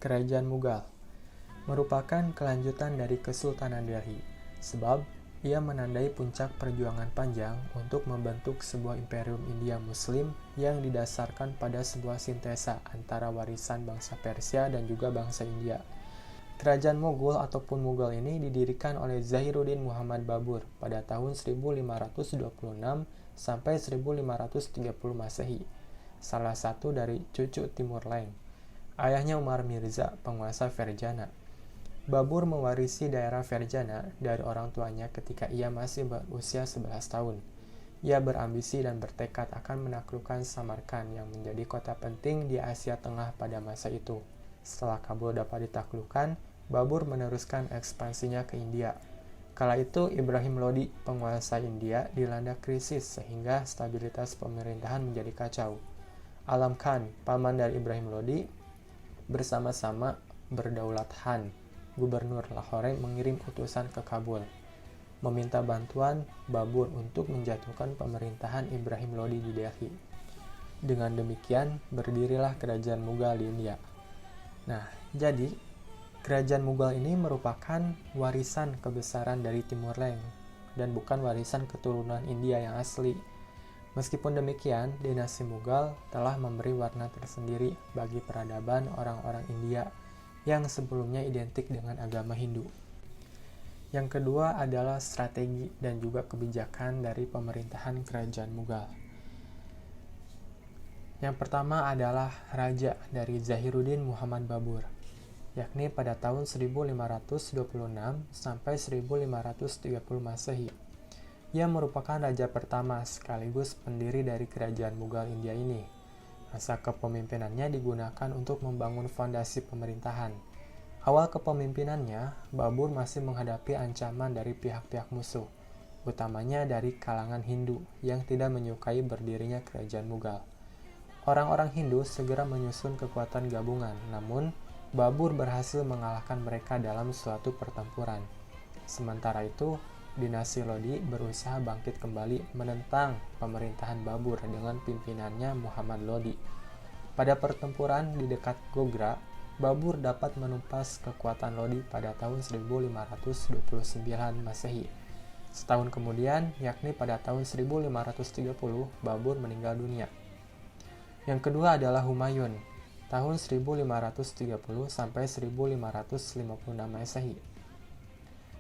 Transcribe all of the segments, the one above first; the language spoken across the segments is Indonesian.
Kerajaan Mughal merupakan kelanjutan dari Kesultanan Delhi, sebab ia menandai puncak perjuangan panjang untuk membentuk sebuah imperium India Muslim yang didasarkan pada sebuah sintesa antara warisan bangsa Persia dan juga bangsa India. Kerajaan Mughal ataupun Mughal ini didirikan oleh Zahiruddin Muhammad Babur pada tahun 1526 sampai 1530 Masehi, salah satu dari cucu Timur Leng. Ayahnya Umar Mirza, penguasa Fergana. Babur mewarisi daerah Fergana dari orang tuanya ketika ia masih berusia 11 tahun. Ia berambisi dan bertekad akan menaklukkan Samarkand yang menjadi kota penting di Asia Tengah pada masa itu. Setelah Kabul dapat ditaklukkan, Babur meneruskan ekspansinya ke India. Kala itu Ibrahim Lodi, penguasa India, dilanda krisis sehingga stabilitas pemerintahan menjadi kacau. Alam Khan, paman dari Ibrahim Lodi, bersama-sama berdaulat Khan, Gubernur Lahore, mengirim utusan ke Kabul, meminta bantuan Babur untuk menjatuhkan pemerintahan Ibrahim Lodi di Delhi. Dengan demikian, berdirilah Kerajaan Mughal di India. Nah, jadi Kerajaan Mughal ini merupakan warisan kebesaran dari Timur Leng dan bukan warisan keturunan India yang asli. Meskipun demikian, dinasti Mughal telah memberi warna tersendiri bagi peradaban orang-orang India yang sebelumnya identik dengan agama Hindu. Yang kedua adalah strategi dan juga kebijakan dari pemerintahan Kerajaan Mughal. Yang pertama adalah Raja dari Zahiruddin Muhammad Babur, yakni pada tahun 1526 sampai 1530 Masehi. Ia merupakan raja pertama sekaligus pendiri dari Kerajaan Mughal India ini. Masa kepemimpinannya digunakan untuk membangun fondasi pemerintahan. Awal kepemimpinannya, Babur masih menghadapi ancaman dari pihak-pihak musuh, utamanya dari kalangan Hindu yang tidak menyukai berdirinya Kerajaan Mughal. Orang-orang Hindu segera menyusun kekuatan gabungan, namun Babur berhasil mengalahkan mereka dalam suatu pertempuran. Sementara itu, dinasti Lodi berusaha bangkit kembali menentang pemerintahan Babur dengan pimpinannya Muhammad Lodi. Pada pertempuran di dekat Gogra, Babur dapat menumpas kekuatan Lodi pada tahun 1529 Masehi. Setahun kemudian, yakni pada tahun 1530, Babur meninggal dunia. Yang kedua adalah Humayun, tahun 1530 sampai 1556 Masehi.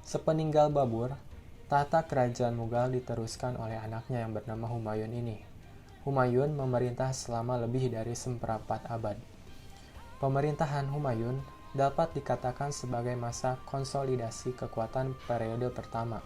Sepeninggal Babur, tahta kerajaan Mughal diteruskan oleh anaknya yang bernama Humayun ini. Humayun memerintah selama lebih dari seperempat abad. Pemerintahan Humayun dapat dikatakan sebagai masa konsolidasi kekuatan periode pertama.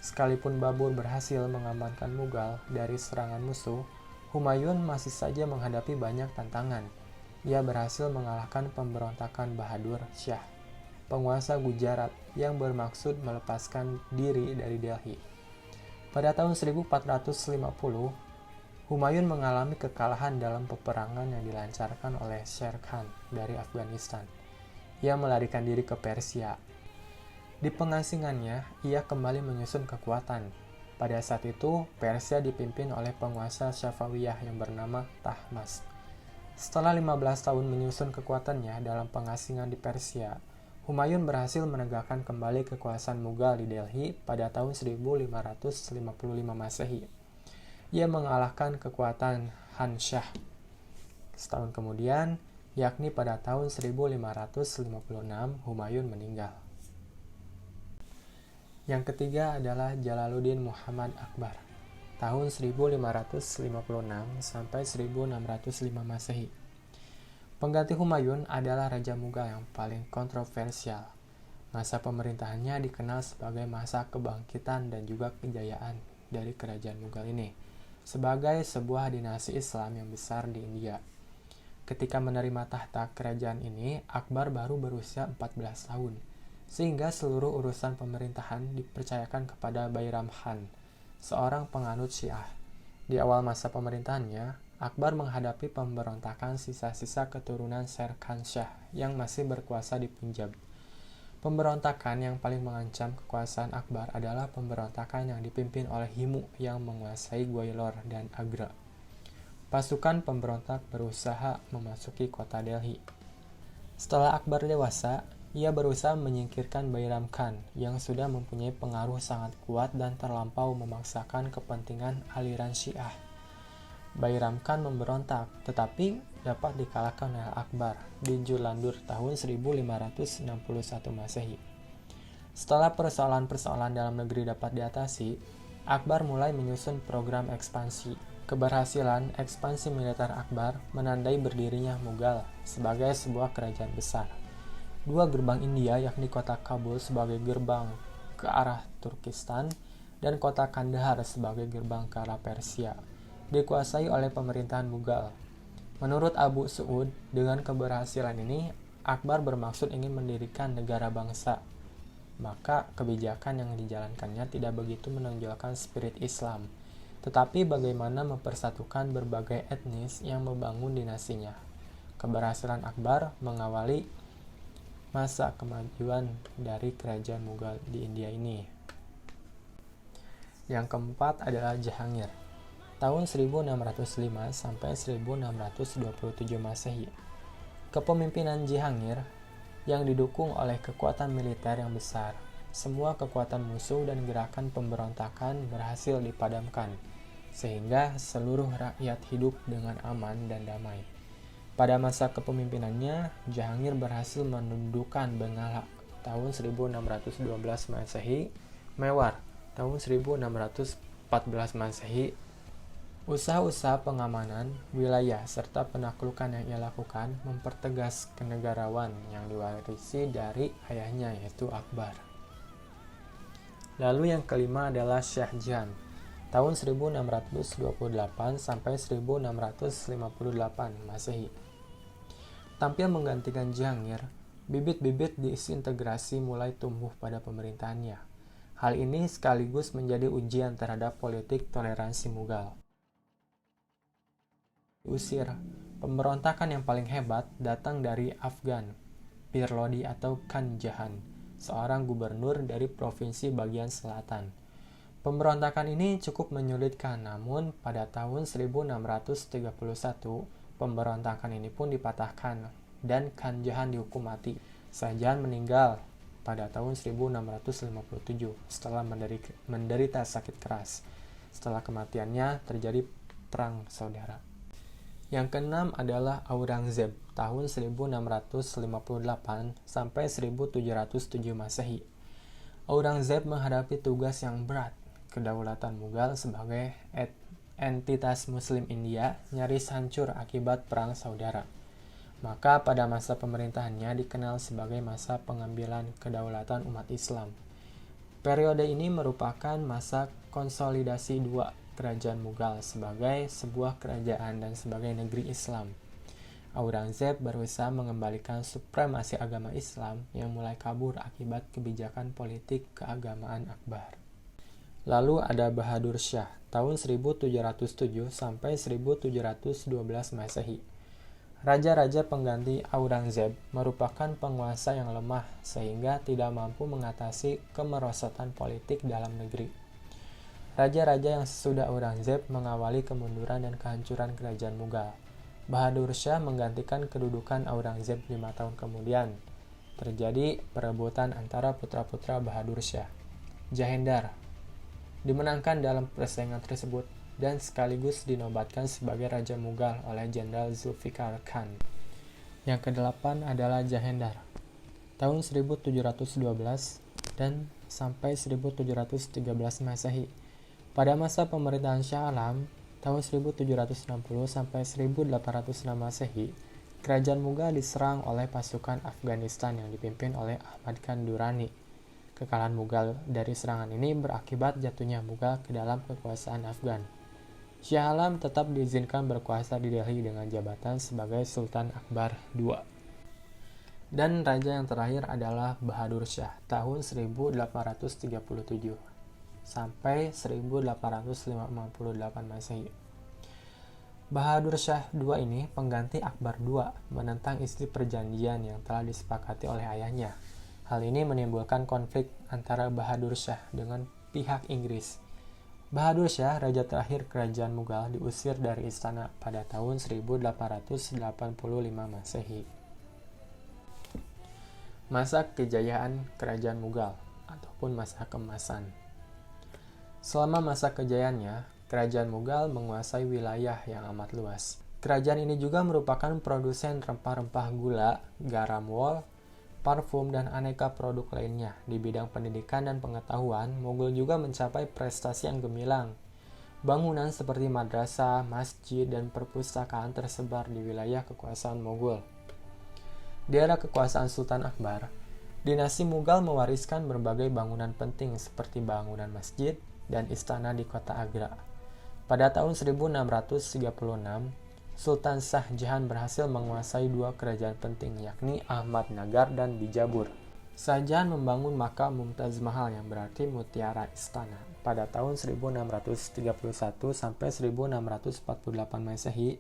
Sekalipun Babur berhasil mengamankan Mughal dari serangan musuh, Humayun masih saja menghadapi banyak tantangan. Ia berhasil mengalahkan pemberontakan Bahadur Shah, penguasa Gujarat yang bermaksud melepaskan diri dari Delhi. Pada tahun 1450, Humayun mengalami kekalahan dalam peperangan yang dilancarkan oleh Sher Khan dari Afghanistan. Ia melarikan diri ke Persia. Di pengasingannya, ia kembali menyusun kekuatan. Pada saat itu, Persia dipimpin oleh penguasa Safawiyah yang bernama Tahmasp. Setelah 15 tahun menyusun kekuatannya dalam pengasingan di Persia, Humayun berhasil menegakkan kembali kekuasaan Mughal di Delhi pada tahun 1555 Masehi. Ia mengalahkan kekuatan Han Shah. Setahun kemudian, yakni pada tahun 1556, Humayun meninggal. Yang ketiga adalah Jalaluddin Muhammad Akbar, tahun 1556 sampai 1605 Masehi. Pengganti Humayun adalah Raja Mughal yang paling kontroversial. Masa pemerintahannya dikenal sebagai masa kebangkitan dan juga kejayaan dari Kerajaan Mughal ini, sebagai sebuah dinasti Islam yang besar di India. Ketika menerima tahta kerajaan ini, Akbar baru berusia 14 tahun, sehingga seluruh urusan pemerintahan dipercayakan kepada Bairam Khan, seorang penganut Syiah. Di awal masa pemerintahannya, Akbar menghadapi pemberontakan sisa-sisa keturunan Sher Khan Shah yang masih berkuasa di Punjab. Pemberontakan yang paling mengancam kekuasaan Akbar adalah pemberontakan yang dipimpin oleh Himu yang menguasai Gwalior dan Agra. Pasukan pemberontak berusaha memasuki kota Delhi. Setelah Akbar dewasa, ia berusaha menyingkirkan Bairam Khan yang sudah mempunyai pengaruh sangat kuat dan terlampau memaksakan kepentingan aliran Syiah. Bairam Khan memberontak, tetapi dapat dikalahkan oleh Akbar di Julandur tahun 1561 Masehi. Setelah persoalan-persoalan dalam negeri dapat diatasi, Akbar mulai menyusun program ekspansi. Keberhasilan ekspansi militer Akbar menandai berdirinya Mughal sebagai sebuah kerajaan besar. Dua gerbang India, yakni kota Kabul sebagai gerbang ke arah Turkistan dan kota Kandahar sebagai gerbang ke arah Persia, dikuasai oleh pemerintahan Mughal. Menurut Abu Su'ud, dengan keberhasilan ini, Akbar bermaksud ingin mendirikan negara bangsa. Maka kebijakan yang dijalankannya tidak begitu menonjolkan spirit Islam, tetapi bagaimana mempersatukan berbagai etnis yang membangun dinasinya. Keberhasilan Akbar mengawali masa kemajuan dari kerajaan Mughal di India ini. Yang keempat adalah Jahangir, tahun 1605 sampai 1627 Masehi. Kepemimpinan Jahangir yang didukung oleh kekuatan militer yang besar, semua kekuatan musuh dan gerakan pemberontakan berhasil dipadamkan, sehingga seluruh rakyat hidup dengan aman dan damai. Pada masa kepemimpinannya, Jahangir berhasil menundukkan Bengala tahun 1612 Masehi, Mewar tahun 1614 Masehi. Usaha-usaha pengamanan wilayah serta penaklukan yang ia lakukan mempertegas kenegarawan yang diwarisi dari ayahnya, yaitu Akbar. Lalu yang kelima adalah Shah Jahan, tahun 1628 sampai 1658 Masehi. Tampil menggantikan Jahangir, bibit-bibit disintegrasi mulai tumbuh pada pemerintahannya. Hal ini sekaligus menjadi ujian terhadap politik toleransi Mughal. Diusir, pemberontakan yang paling hebat datang dari Afgan, Pir Lodi atau Khan Jahan, seorang gubernur dari provinsi bagian selatan. Pemberontakan ini cukup menyulitkan, namun pada tahun 1631, pemberontakan ini pun dipatahkan dan Khan Jahan dihukum mati. Shah Jahan meninggal pada tahun 1657 setelah menderita sakit keras. Setelah kematiannya terjadi perang saudara. Yang keenam adalah Aurangzeb tahun 1658 sampai 1707 Masehi. Aurangzeb menghadapi tugas yang berat. Kedaulatan Mughal sebagai entitas Muslim India nyaris hancur akibat perang saudara. Maka pada masa pemerintahannya dikenal sebagai masa pengambilan kedaulatan umat Islam. Periode ini merupakan masa konsolidasi dua kerajaan Mughal sebagai sebuah kerajaan dan sebagai negeri Islam. Aurangzeb berusaha mengembalikan supremasi agama Islam yang mulai kabur akibat kebijakan politik keagamaan Akbar. Lalu ada Bahadur Shah tahun 1707 sampai 1712 Masehi. Raja-raja pengganti Aurangzeb merupakan penguasa yang lemah sehingga tidak mampu mengatasi kemerosotan politik dalam negeri. Raja-raja yang sesudah Aurangzeb mengawali kemunduran dan kehancuran kerajaan Mughal. Bahadur Shah menggantikan kedudukan Aurangzeb 5 tahun kemudian. Terjadi perebutan antara putra-putra Bahadur Shah. Jahendar dimenangkan dalam persaingan tersebut dan sekaligus dinobatkan sebagai Raja Mughal oleh Jenderal Zulfikar Khan. Yang kedelapan adalah Jahendar, tahun 1712 dan sampai 1713 Masehi. Pada masa pemerintahan Shah Alam, tahun 1760 sampai 1806 Masehi, kerajaan Mughal diserang oleh pasukan Afghanistan yang dipimpin oleh Ahmad Khan Durrani. Kekalahan Mughal dari serangan ini berakibat jatuhnya Mughal ke dalam kekuasaan Afgan. Shah Alam tetap diizinkan berkuasa di Delhi dengan jabatan sebagai Sultan Akbar II. Dan raja yang terakhir adalah Bahadur Shah tahun 1837 sampai 1858 Masehi. Bahadur Shah II ini pengganti Akbar II menentang istri perjanjian yang telah disepakati oleh ayahnya. Hal ini menimbulkan konflik antara Bahadur Shah dengan pihak Inggris. Bahadur Shah, raja terakhir kerajaan Mughal, diusir dari istana pada tahun 1885 Masehi. Masa kejayaan Kerajaan Mughal ataupun masa keemasan. Selama masa kejayaannya, Kerajaan Mughal menguasai wilayah yang amat luas. Kerajaan ini juga merupakan produsen rempah-rempah gula, garam wol, parfum, dan aneka produk lainnya. Di bidang pendidikan dan pengetahuan, Mughal juga mencapai prestasi yang gemilang. Bangunan seperti madrasah, masjid, dan perpustakaan tersebar di wilayah kekuasaan Mughal. Di era kekuasaan Sultan Akbar, dinasti Mughal mewariskan berbagai bangunan penting seperti bangunan masjid dan istana di kota Agra. Pada tahun 1636, Sultan Shah Jahan berhasil menguasai dua kerajaan penting, yakni Ahmadnagar dan Bijapur. Shah Jahan membangun makam Mumtaz Mahal yang berarti mutiara istana pada tahun 1631 sampai 1648 Masehi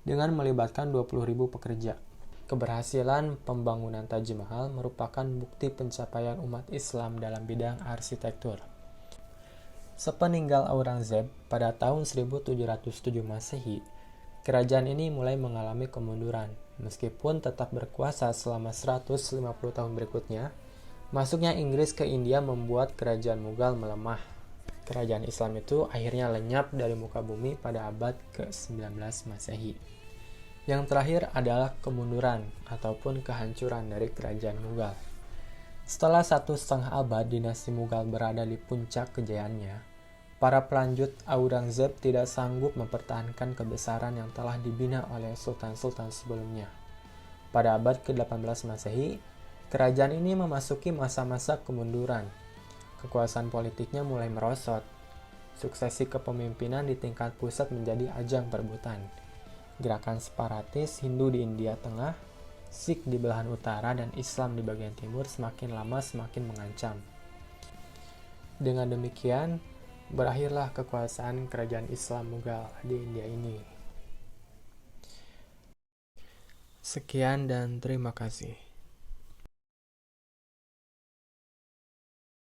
dengan melibatkan 20.000 pekerja. Keberhasilan pembangunan Taj Mahal merupakan bukti pencapaian umat Islam dalam bidang arsitektur. Sepeninggal Aurangzeb pada tahun 1707 Masehi, kerajaan ini mulai mengalami kemunduran. Meskipun tetap berkuasa selama 150 tahun berikutnya, masuknya Inggris ke India membuat kerajaan Mughal melemah. Kerajaan Islam itu akhirnya lenyap dari muka bumi pada abad ke-19 Masehi. Yang terakhir adalah kemunduran ataupun kehancuran dari kerajaan Mughal. Setelah 1,5 abad dinasti Mughal berada di puncak kejayaannya, para pelanjut Aurangzeb tidak sanggup mempertahankan kebesaran yang telah dibina oleh sultan-sultan sebelumnya. Pada abad ke-18 Masehi, kerajaan ini memasuki masa-masa kemunduran. Kekuasaan politiknya mulai merosot. Suksesi kepemimpinan di tingkat pusat menjadi ajang perebutan. Gerakan separatis Hindu di India Tengah, Sikh di belahan utara, dan Islam di bagian timur semakin lama semakin mengancam. Dengan demikian, berakhirlah kekuasaan kerajaan Islam Mughal di India ini. Sekian dan terima kasih.